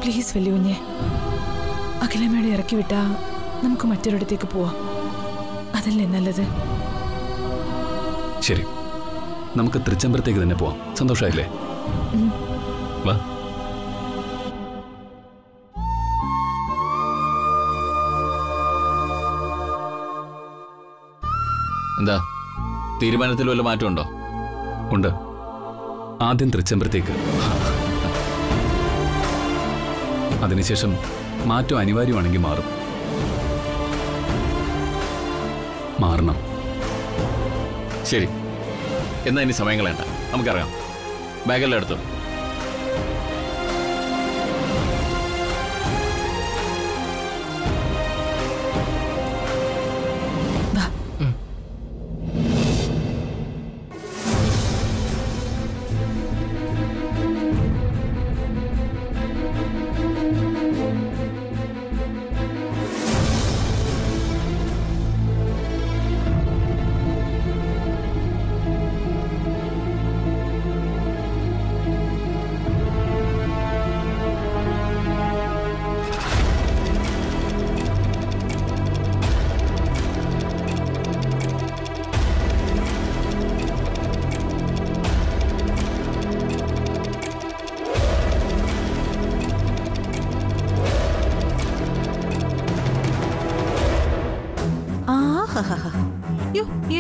Please വലിയ അഖിലമ്മയുടെ ഇറക്കി വിട്ടാ നമുക്ക് മറ്റൊരിടത്തേക്ക് പോവാം. അതല്ലേ നല്ലത്? ശരി, നമുക്ക് തൃച്ചംബരത്തേക്ക് തന്നെ പോവാം. സന്തോഷമായില്ലേ? വാ. എന്താ തീരുമാനത്തിൽ വല്ല മാറ്റമുണ്ടോ? ഉണ്ട്. ആദ്യം തൃച്ചംബരത്തേക്ക്, അതിനുശേഷം മാറ്റം അനിവാര്യമാണെങ്കിൽ മാറണം. ശരി, എന്നാ ഇനി സമയം കളയണ്ട, നമുക്കറിയാം. ബാഗെല്ലാം എടുത്തു.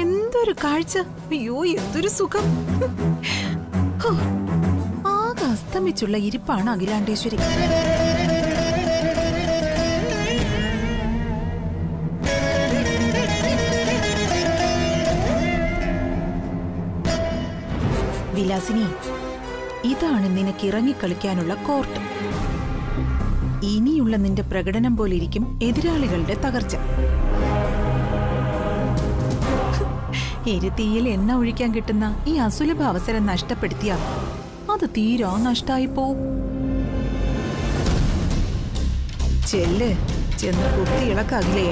എന്തൊരു കാഴ്ച! അയ്യോ, എന്തൊരു സുഖം! ആകെ അസ്തമിച്ചുള്ള ഇരിപ്പാണ് അഖിലാണ്ടേശ്വരി. വിലാസിനി, ഇതാണ് നിനക്ക് ഇറങ്ങിക്കളിക്കാനുള്ള കോർട്ട്. ഇനിയുള്ള നിന്റെ പ്രകടനം പോലിരിക്കും എതിരാളികളുടെ തകർച്ച. എരുത്തിയിൽ എണ്ണ ഒഴിക്കാൻ കിട്ടുന്ന ഈ അസുലഭ അവസരം നഷ്ടപ്പെടുത്തിയാൽ അത് തീരാ നഷ്ടായി പോവും. ചെന്ന് കുത്തി ഇളക്കാകില്ലേ?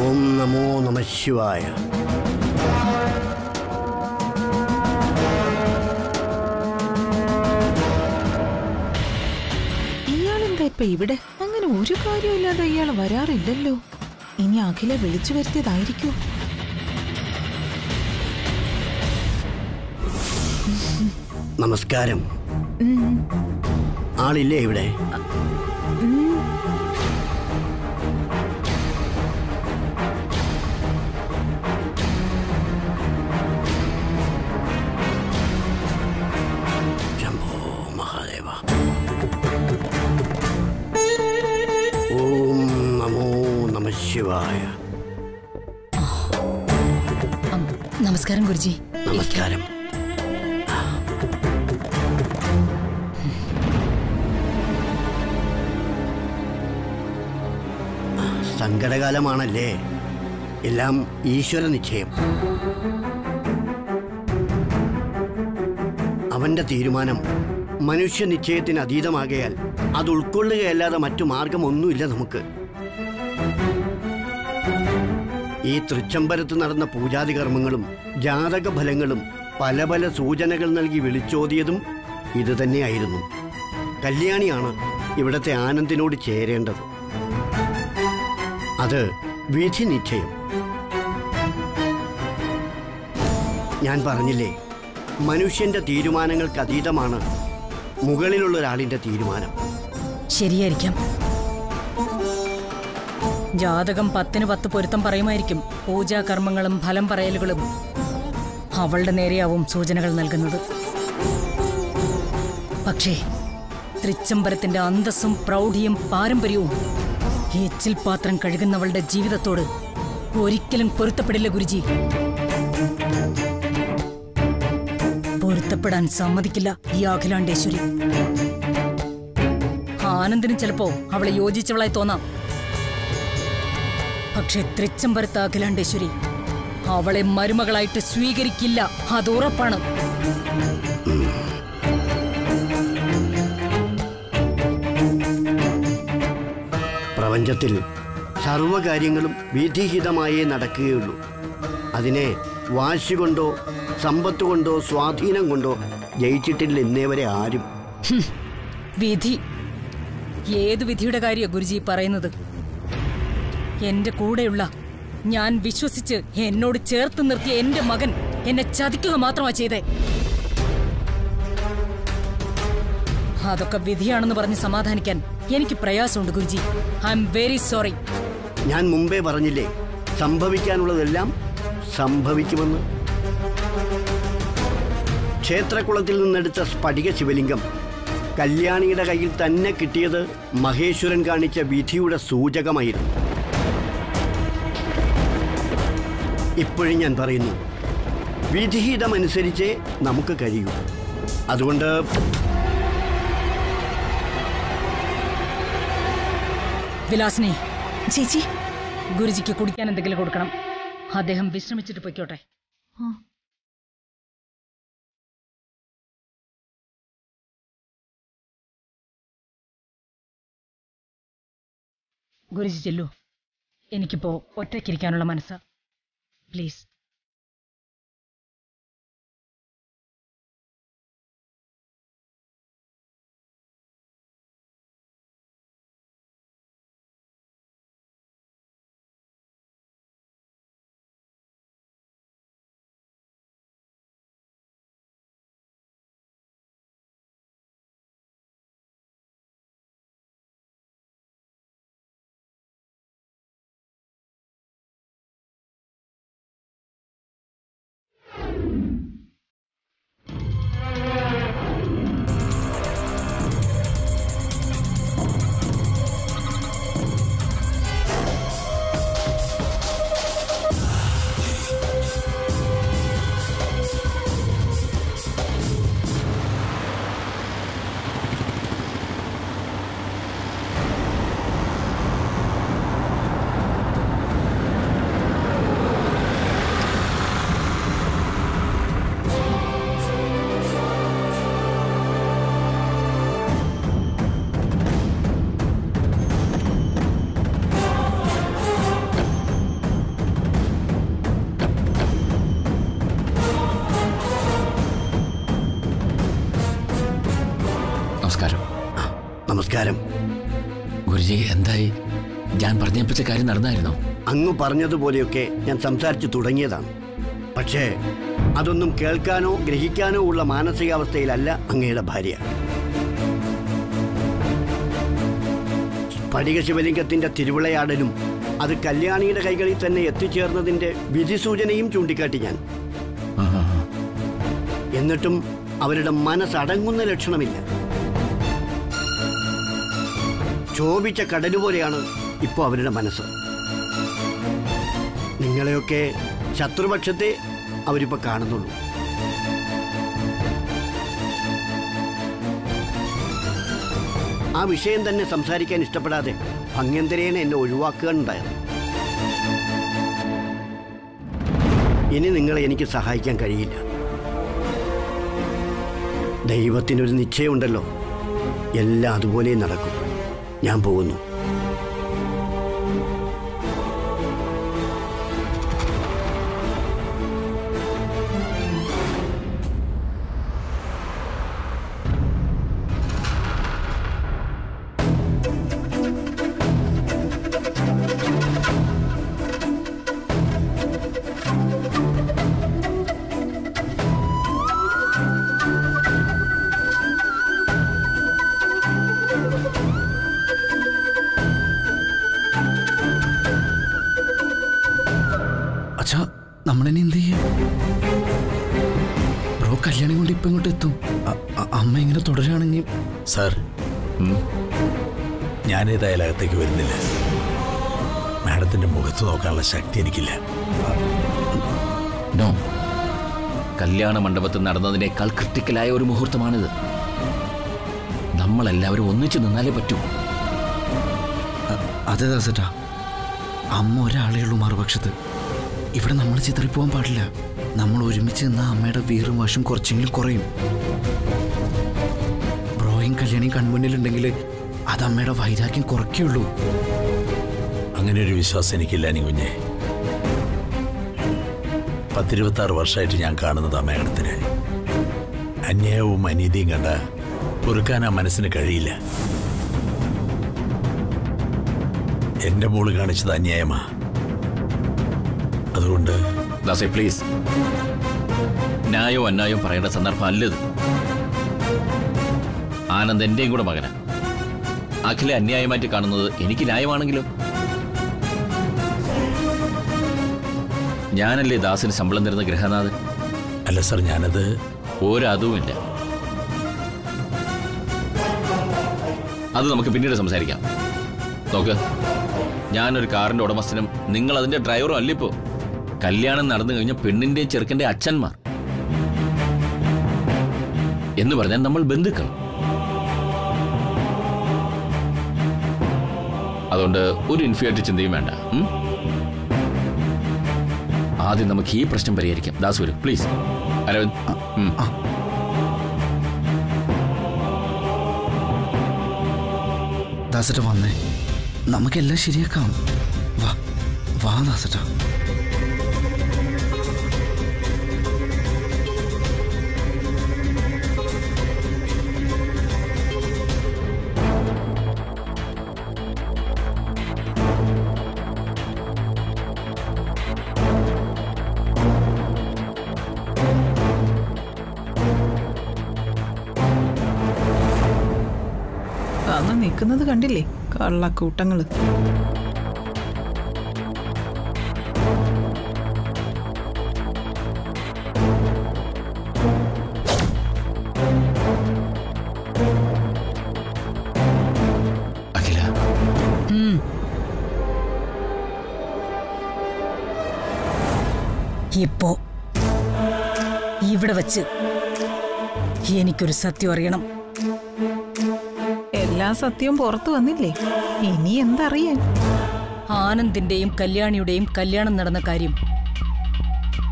ഓം നമോ നമഃ ശിവായ. ഇയാളെന്താ ഇപ്പൊ ഇവിടെ? അങ്ങനെ ഒരു കാര്യമില്ലാതെ ഇയാൾ വരാറില്ലല്ലോ. ഇനി അഖില വിളിച്ചു വരുത്തിയതായിരിക്കോ? നമസ്കാരം. ആളില്ലേ ഇവിടെ? ശിവായ. നമസ്കാരം ഗുരുജി. നമസ്കാരം. സങ്കടകാലമാണല്ലേ? എല്ലാം ഈശ്വര നിശ്ചയം. അവന്റെ തീരുമാനം മനുഷ്യ നിശ്ചയത്തിന് അതീതമാകയാൽ അത് ഉൾക്കൊള്ളുകയല്ലാതെ മറ്റു മാർഗമൊന്നുമില്ല നമുക്ക്. ഈ തൃച്ചംബരത്ത് നടന്ന പൂജാതി കർമ്മങ്ങളും ജാതക ഫലങ്ങളും പല പല സൂചനകൾ നൽകി വിളിച്ചോതിയതും ഇതുതന്നെയായിരുന്നു. കല്യാണിയാണ് ഇവിടത്തെ ആനന്ദിനോട് ചേരേണ്ടത്. അത് വിധി നിശ്ചയം. ഞാൻ പറഞ്ഞില്ലേ, മനുഷ്യന്റെ തീരുമാനങ്ങൾക്ക് അതീതമാണ് മുകളിലുള്ള ഒരാളിന്റെ തീരുമാനം. ശരിയായിരിക്കാം. ജാതകം 10-ന് 10 പൊരുത്തം പറയുമായിരിക്കും. പൂജാകർമ്മങ്ങളും ഫലം പറയലുകളും അവളുടെ നേരെയാവും സൂചനകൾ നൽകുന്നത്. പക്ഷേ തൃച്ചംബരത്തിന്റെ അന്തസ്സും പ്രൗഢിയും പാരമ്പര്യവും എച്ചിൽ പാത്രം കഴുകുന്നവളുടെ ജീവിതത്തോട് ഒരിക്കലും പൊരുത്തപ്പെടില്ല ഗുരുജി. പൊരുത്തപ്പെടാൻ സമ്മതിക്കില്ല ഈ അഖിലാണ്ടേശ്വരി. ആനന്ദിന് ചിലപ്പോ അവളെ യോജിച്ചവളായി തോന്നാം. പക്ഷെ തൃച്ചംബരത്ത് അഖിലാണ്ടേശ്വരി അവളെ മരുമകളായിട്ട് സ്വീകരിക്കില്ല, അതുറപ്പാണ്. പ്രപഞ്ചത്തിൽ സർവകാര്യങ്ങളും വിധിഹിതമായേ നടക്കുകയുള്ളൂ. അതിനെ വാശി കൊണ്ടോ സമ്പത്ത് കൊണ്ടോ സ്വാധീനം കൊണ്ടോ ജയിച്ചിട്ടില്ല ഇന്നേവരെ ആരും. വിധി. ഏത് വിധിയുടെ കാര്യ ഗുരുജി പറയുന്നത്? എന്റെ കൂടെയുള്ള, ഞാൻ വിശ്വസിച്ച് എന്നോട് ചേർത്ത് നിർത്തിയ എന്റെ മകൻ എന്നെ ചതിക്കുക മാത്രമാ ചെയ്തേ. അതൊക്കെ വിധിയാണെന്ന് പറഞ്ഞ് സമാധാനിക്കാൻ എനിക്ക് പ്രയാസമുണ്ട് Guruji. I am very sorry. ഞാൻ മുമ്പേ പറഞ്ഞില്ലേ, സംഭവിക്കാനുള്ളതെല്ലാം സംഭവിക്കുമെന്ന്. ക്ഷേത്രകുളത്തിൽ നിന്നെടുത്ത സ്ഫടിക ശിവലിംഗം കല്യാണിയുടെ കയ്യിൽ തന്നെ കിട്ടിയത് മഹേശ്വരൻ കാണിച്ച വിധിയുടെ സൂചകമായിരുന്നു. ഇപ്പോഴും ഞാൻ പറയുന്നു, വിധിഹിതമനുസരിച്ചേ നമുക്ക് കഴിയൂ. അതുകൊണ്ട് വിലാസിനി ചേച്ചി, ഗുരുജിക്ക് കുടിക്കാൻ എന്തെങ്കിലും കൊടുക്കണം. അദ്ദേഹം വിശ്രമിച്ചിട്ട് പൊയ്ക്കോട്ടെ. ഗുരുജി ചെല്ലു. എനിക്കിപ്പോ ഒറ്റയ്ക്കിരിക്കാനുള്ള മനസ്സാ. പ്ലീസ്. നമസ്കാരം. ഗുരുജി, എന്തായി? ഞാൻ പറഞ്ഞേപ്പിച്ച കാര്യം നടന്നായിരുന്നോ? അങ്ങ് പറഞ്ഞതുപോലെയൊക്കെ ഞാൻ സംസാരിച്ചു തുടങ്ങിയതാണ്. പക്ഷേ അതൊന്നും കേൾക്കാനോ ഗ്രഹിക്കാനോ ഉള്ള മാനസികാവസ്ഥയിലല്ല അങ്ങയുടെ ഭാര്യ. സ്ഫടിക ശിവലിംഗത്തിന്റെ തിരുവിളയാടലും അത് കല്യാണിയുടെ കൈകളിൽ തന്നെ എത്തിച്ചേർന്നതിന്റെ വിധിസൂചനയും ചൂണ്ടിക്കാട്ടി ഞാൻ. എന്നിട്ടും അവരുടെ മനസ്സടങ്ങുന്ന ലക്ഷണമില്ല. ക്ഷോഭിച്ച കടലുപോലെയാണ് ഇപ്പോൾ അവരുടെ മനസ്സ്. നിങ്ങളെയൊക്കെ ശത്രുപക്ഷത്തെ അവരിപ്പോൾ കാണുന്നുള്ളൂ. ആ വിഷയം തന്നെ സംസാരിക്കാൻ ഇഷ്ടപ്പെടാതെ ഭംഗ്യന്തരേനെ എന്നെ ഒഴിവാക്കുകയുണ്ടായത്. ഇനി നിങ്ങളെ എനിക്ക് സഹായിക്കാൻ കഴിയില്ല. ദൈവത്തിനൊരു നിശ്ചയമുണ്ടല്ലോ, എല്ലാം അതുപോലെ നടക്കും. ഞാൻ പോകുന്നു. നമ്മളിനി എന്ത് ചെയ്യും? ബ്രോ കല്യാണി കൊണ്ട് ഇപ്പം ഇങ്ങോട്ട് എത്തും. അമ്മ ഇങ്ങനെ തുടരുകയാണെങ്കിൽ. സാർ, ഞാനേതായാലും അകത്തേക്ക് വരുന്നില്ല. മാഡത്തിന്റെ മുഖത്ത് നോക്കാനുള്ള ശക്തി എനിക്കില്ല. നോ, കല്യാണ മണ്ഡപത്തിൽ നടന്നതിനേക്കാൾ ക്രിട്ടിക്കലായ ഒരു മുഹൂർത്തമാണിത്. നമ്മളെല്ലാവരും ഒന്നിച്ചു നിന്നാലേ പറ്റൂ. അതെ ദാസേട്ടാ, അമ്മ ഒരാളേ ഉള്ളൂ മറുപക്ഷത്ത്. ഇവിടെ നമ്മൾ ചിതറിപ്പോവാൻ പാടില്ല. നമ്മൾ ഒരുമിച്ച് നിന്നാൽ അമ്മയുടെ വീറും വശം കുറച്ചെങ്കിലും കുറയും. ബ്രോയും കല്യാണിയും കൺമുന്നിലുണ്ടെങ്കിൽ അത് അമ്മയുടെ വൈരാഗ്യം കുറയ്ക്കുള്ളൂ. അങ്ങനെ ഒരു വിശ്വാസം എനിക്കില്ല നീ കുഞ്ഞെ. 10-26 വർഷമായിട്ട് ഞാൻ കാണുന്നത് ആ മേഡത്തിനെ. അന്യായവും അനീതിയും കണ്ട പൊറുക്കാൻ ആ മനസ്സിന് കഴിയില്ല. എന്റെ മോള് കാണിച്ചത് അന്യായമാ. അതുകൊണ്ട് ദാസേ പ്ലീസ്, ന്യായവും അന്യായവും പറയേണ്ട സന്ദർഭം അല്ലത്. ആനന്ദ് എന്റെയും കൂടെ മകനാ. അഖില അന്യായമായിട്ട് കാണുന്നത് എനിക്ക് ന്യായമാണെങ്കിലും ഞാനല്ലേ ദാസിന് ശമ്പളം തരുന്ന ഗൃഹനാഥൻ? അല്ല സർ, ഞാനത് ഒരതുമില്ല. അത് നമുക്ക് പിന്നീട് സംസാരിക്കാം. നോക്ക്, ഞാനൊരു കാറിന്റെ ഉടമസ്ഥനും നിങ്ങൾ അതിന്റെ ഡ്രൈവറും അല്ലിപ്പോ. കല്യാണം നടന്നു കഴിഞ്ഞ പെണ്ണിന്റെയും ചെറുക്കന്റെ അച്ഛന്മാർ എന്ന് പറഞ്ഞാൽ നമ്മൾ ബന്ധുക്കൾ. അതുകൊണ്ട് ഒരു ഇൻഫ്യൂരിയേറ്റ് ചിന്തയും വേണ്ട. ആദ്യം നമുക്ക് ഈ പ്രശ്നം പരിഹരിക്കാം. ദാസ് വരൂ പ്ലീസ്. അരവിന്ദ്, ദാസേട്ട വന്നേ, നമുക്കെല്ലാം ശരിയാക്കാം. വാ വാ ദാസേട്ട. അങ്ങ് നിൽക്കുന്നത് കണ്ടില്ലേ കള്ളക്കൂട്ടങ്ങള്. അഖില, ഇപ്പോ ഇവിടെ വച്ച് എനിക്കൊരു സത്യം അറിയണം. എല്ലാ സത്യവും പുറത്തു വന്നില്ലേ, ഇനി എന്തറിയാൻ? ആനന്ദിന്റെയും കല്യാണിയുടെയും കല്യാണം നടന്ന കാര്യം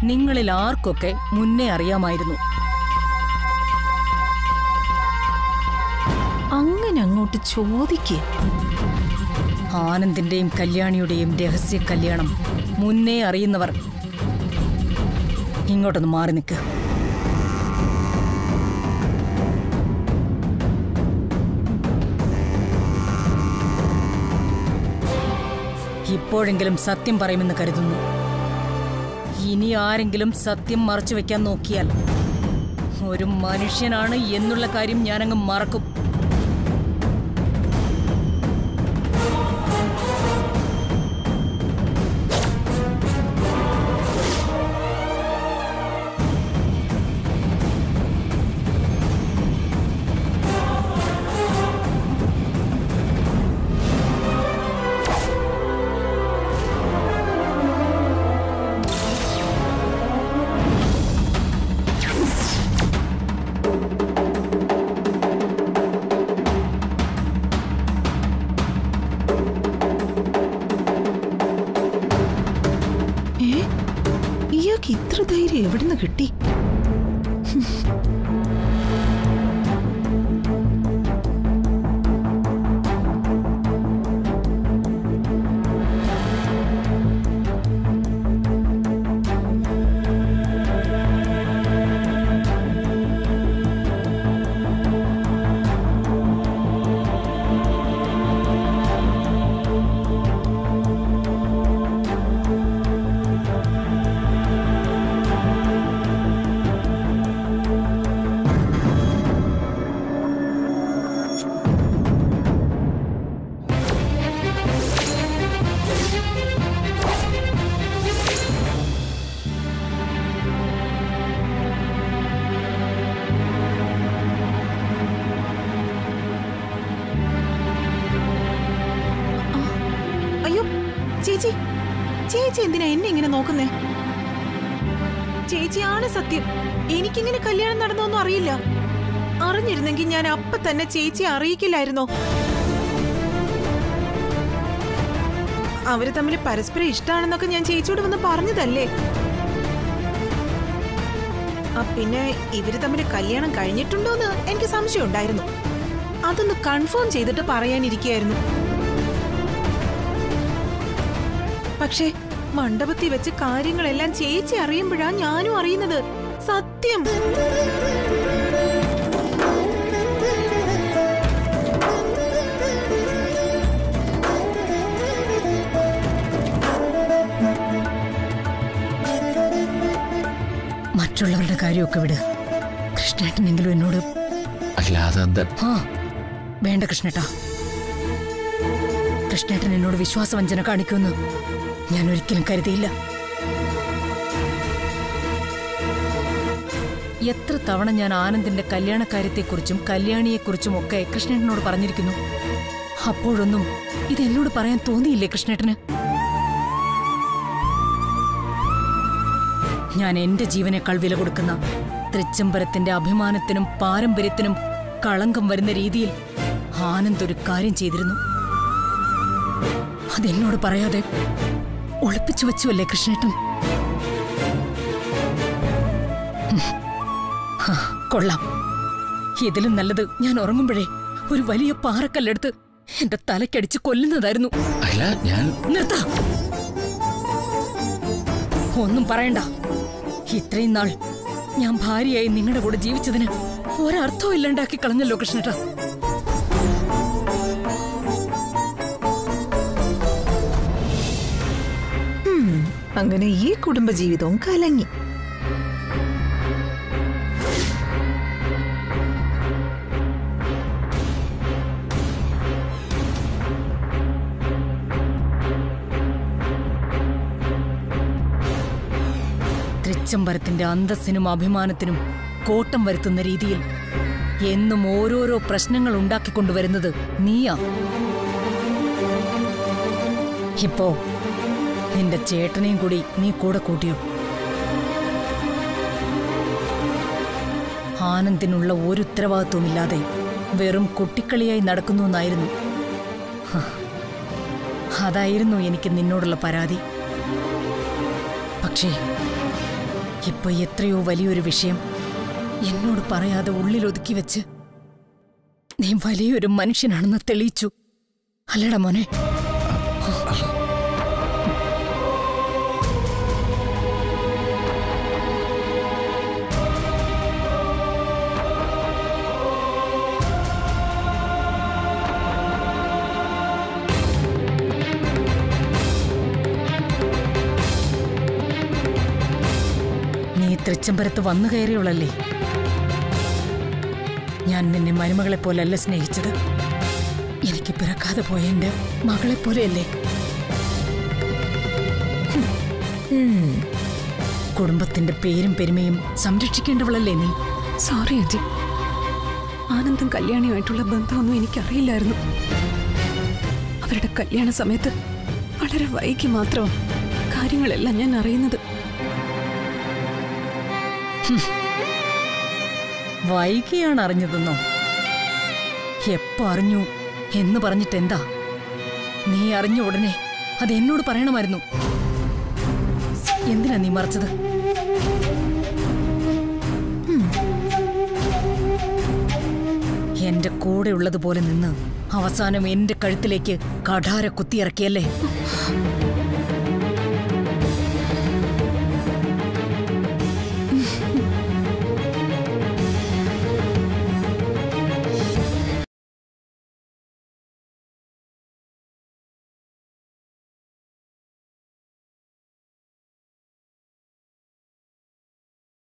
നിങ്ങളിൽ ആർക്കൊക്കെ മുന്നേ അറിയാമായിരുന്നു. അങ്ങനെ അങ്ങോട്ട് ചോദിക്കേ. ആനന്ദിന്റെയും കല്യാണിയുടെയും രഹസ്യ കല്യാണം മുന്നേ അറിയുന്നവർ ഇങ്ങോട്ടൊന്ന് മാറി നിൽക്കുക. ഇപ്പോഴെങ്കിലും സത്യം പറയുമെന്ന് കരുതുന്നു. ഇനി ആരെങ്കിലും സത്യം മറച്ചു വെക്കാൻ നോക്കിയാൽ ഒരു മനുഷ്യനാണ് എന്നുള്ള കാര്യം ഞാനങ്ങ് മറക്കും. ഇത്ര ധൈര്യം എവിടുന്ന് കിട്ടി? ചേച്ചി, ചേച്ചി എന്തിനാ എന്നെ ഇങ്ങനെ നോക്കുന്നേ? ചേച്ചിയാണ് സത്യം. എനിക്കിങ്ങനെ കല്യാണം നടന്നൊന്നും അറിയില്ല. അറിഞ്ഞിരുന്നെങ്കിൽ ഞാൻ അപ്പൊ തന്നെ ചേച്ചിയെ അറിയിക്കില്ലായിരുന്നോ? അവര് തമ്മിൽ പരസ്പരം ഇഷ്ടമാണെന്നൊക്കെ ഞാൻ ചേച്ചിയോട് വന്ന് പറഞ്ഞതല്ലേ. പിന്നെ ഇവര് തമ്മിൽ കല്യാണം കഴിഞ്ഞിട്ടുണ്ടോന്ന് എനിക്ക് സംശയം ഉണ്ടായിരുന്നു. അതൊന്ന് കൺഫേം ചെയ്തിട്ട് പറയാനിരിക്കുകയായിരുന്നു. പക്ഷേ മണ്ഡപത്തിൽ വെച്ച് കാര്യങ്ങളെല്ലാം ചേച്ചി അറിയുമ്പോഴാ ഞാനും അറിയുന്നത്. സത്യം. മറ്റുള്ളവരുടെ കാര്യമൊക്കെ വിട്. കൃഷ്ണേട്ടനെങ്കിലും എന്നോട്. വേണ്ട കൃഷ്ണേട്ടാ. കൃഷ്ണേട്ടൻ എന്നോട് വിശ്വാസവഞ്ചന കാണിക്കുമെന്ന് ഞാൻ ഒരിക്കലും കരുതിയില്ല. എത്ര തവണ ഞാൻ ആനന്ദിന്റെ കല്യാണക്കാര്യത്തെക്കുറിച്ചും കല്യാണിയെക്കുറിച്ചും ഒക്കെ കൃഷ്ണേട്ടനോട് പറഞ്ഞിരിക്കുന്നു. അപ്പോഴൊന്നും ഇതെന്നോട് പറയാൻ തോന്നിയില്ലേ കൃഷ്ണേട്ടന്? ഞാൻ എന്റെ ജീവനേക്കാൾ വില കൊടുക്കുന്ന തൃച്ചംബരത്തിന്റെ അഭിമാനത്തിനും പാരമ്പര്യത്തിനും കളങ്കം വരുന്ന രീതിയിൽ ആനന്ദ് ഒരു കാര്യം ചെയ്തിരുന്നു. അതെന്നോട് പറയാതെ ഒളിപ്പിച്ചു വെച്ചുവല്ലേ കൃഷ്ണേട്ടൻ? കൊള്ളാം. ഇതിലും നല്ലത് ഞാൻ ഉറങ്ങുമ്പോഴേ ഒരു വലിയ പാറക്കല്ലെടുത്ത് എന്റെ തലക്കടിച്ച് കൊല്ലുന്നതായിരുന്നു. നിർത്താ. ഒന്നും പറയണ്ട. ഇത്രയും നാൾ ഞാൻ ഭാര്യയായി നിങ്ങളുടെ കൂടെ ജീവിച്ചതിന് ഒരർത്ഥവും ഇല്ലാണ്ടാക്കി കളഞ്ഞല്ലോ കൃഷ്ണേട്ടാ. അങ്ങനെ ഈ കുടുംബജീവിതവും കലങ്ങി. ട്രിച്ചംബരത്തിന്റെ അന്തസ്സിനും അഭിമാനത്തിനും കോട്ടം വരുത്തുന്ന രീതിയിൽ എന്നും ഓരോരോ പ്രശ്നങ്ങൾ ഉണ്ടാക്കിക്കൊണ്ടുവരുന്നത് നീയാ. ഇപ്പോ നിന്റെ ചേട്ടനെയും കൂടി നീ കൂടെ കൂട്ടിയോ? ആനന്ദിനുള്ള ഒരു ഉത്തരവാദിത്വമില്ലാതെ വെറും കുട്ടിക്കളിയായി നടക്കുന്നു എന്നായിരുന്നു. അതായിരുന്നു എനിക്ക് നിന്നോടുള്ള പരാതി. പക്ഷേ ഇപ്പൊ എത്രയോ വലിയൊരു വിഷയം എന്നോട് പറയാതെ ഉള്ളിലൊതുക്കി വെച്ച് നീ വലിയൊരു മനുഷ്യനാണെന്ന് തെളിയിച്ചു. അല്ലടാ മോനെ? തൃച്ചംബരത്ത് വന്നു കയറിയുള്ളല്ലേ. ഞാൻ നിന്നെ മരുമകളെ പോലെയല്ല സ്നേഹിച്ചത്. എനിക്ക് പിറക്കാതെ പോയ എന്റെ മകളെ പോലെയല്ലേ. കുടുംബത്തിന്റെ പേരും പെരുമയും സംരക്ഷിക്കേണ്ടവളല്ലേ നീ. സോറി അജി, ആനന്ദും കല്യാണിയുമായിട്ടുള്ള ബന്ധമൊന്നും എനിക്കറിയില്ലായിരുന്നു. അവരുടെ കല്യാണ സമയത്ത് വളരെ വൈകി മാത്രം കാര്യങ്ങളെല്ലാം ഞാൻ അറിയുന്നത്. വൈകിയാണ് അറിഞ്ഞതെന്നോ? എപ്പോ അറിഞ്ഞു എന്ന് പറഞ്ഞിട്ടെന്താ? നീ അറിഞ്ഞ ഉടനെ അത് എന്നോട് പറയണമായിരുന്നു. എന്തിനാ നീ മറച്ചത്? എന്റെ കൂടെ ഉള്ളതുപോലെ നിന്ന് അവസാനം എന്റെ കഴുത്തിലേക്ക് കഠാര കുത്തിയിറക്കിയല്ലേ.